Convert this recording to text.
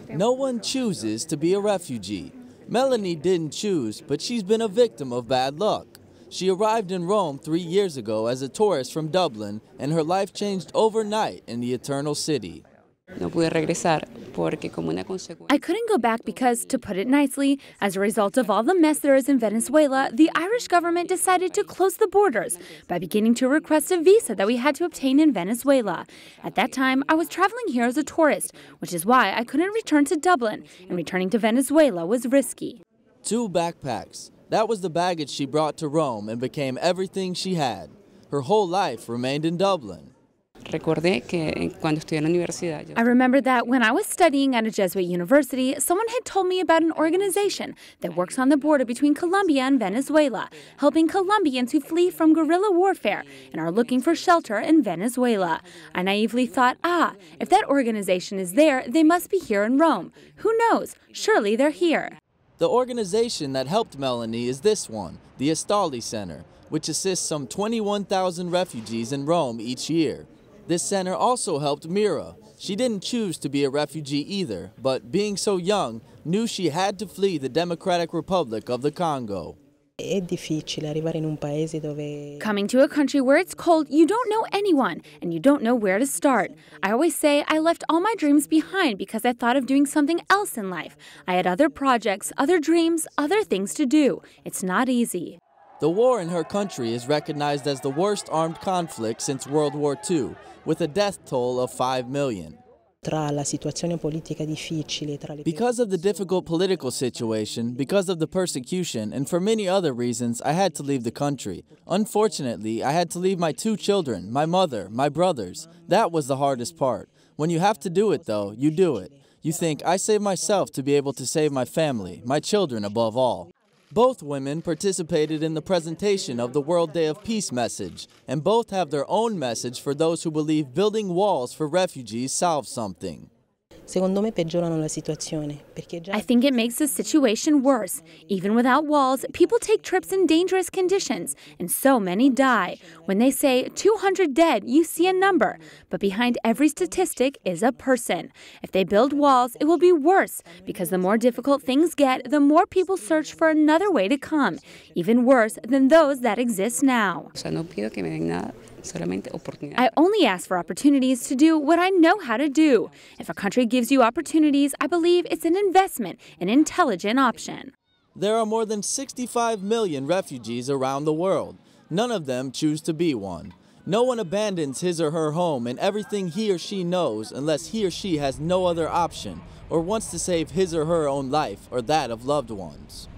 No one chooses to be a refugee. Melanie didn't choose, but she's been a victim of bad luck. She arrived in Rome 3 years ago as a tourist from Dublin, and her life changed overnight in the Eternal City. I couldn't go back because, to put it nicely, as a result of all the mess there is in Venezuela, the Irish government decided to close the borders by beginning to request a visa that we had to obtain in Venezuela. At that time, I was traveling here as a tourist, which is why I couldn't return to Dublin, and returning to Venezuela was risky. 2 backpacks. That was the baggage she brought to Rome and became everything she had. Her whole life remained in Dublin. I remember that when I was studying at a Jesuit university, someone had told me about an organization that works on the border between Colombia and Venezuela, helping Colombians who flee from guerrilla warfare and are looking for shelter in Venezuela. I naively thought, if that organization is there, they must be here in Rome. Who knows? Surely they're here. The organization that helped Melanie is this one, the Estali Center, which assists some 21,000 refugees in Rome each year. This center also helped Mirra. She didn't choose to be a refugee either, but being so young, knew she had to flee the Democratic Republic of the Congo. Coming to a country where it's cold, you don't know anyone, and you don't know where to start. I always say I left all my dreams behind because I thought of doing something else in life. I had other projects, other dreams, other things to do. It's not easy. The war in her country is recognized as the worst armed conflict since World War II, with a death toll of 5 million. Because of the difficult political situation, because of the persecution, and for many other reasons, I had to leave the country. Unfortunately, I had to leave my 2 children, my mother, my brothers. That was the hardest part. When you have to do it, though, you do it. You think, I saved myself to be able to save my family, my children above all. Both women participated in the presentation of the World Day of Peace message, and both have their own message for those who believe building walls for refugees solves something. I think it makes the situation worse. Even without walls, people take trips in dangerous conditions, and so many die. When they say 200 dead, you see a number, but behind every statistic is a person. If they build walls, it will be worse, because the more difficult things get, the more people search for another way to come, even worse than those that exist now. I only ask for opportunities to do what I know how to do. If a country gives you opportunities, I believe it's an investment, an intelligent option. There are more than 65 million refugees around the world. None of them choose to be one. No one abandons his or her home and everything he or she knows unless he or she has no other option or wants to save his or her own life or that of loved ones.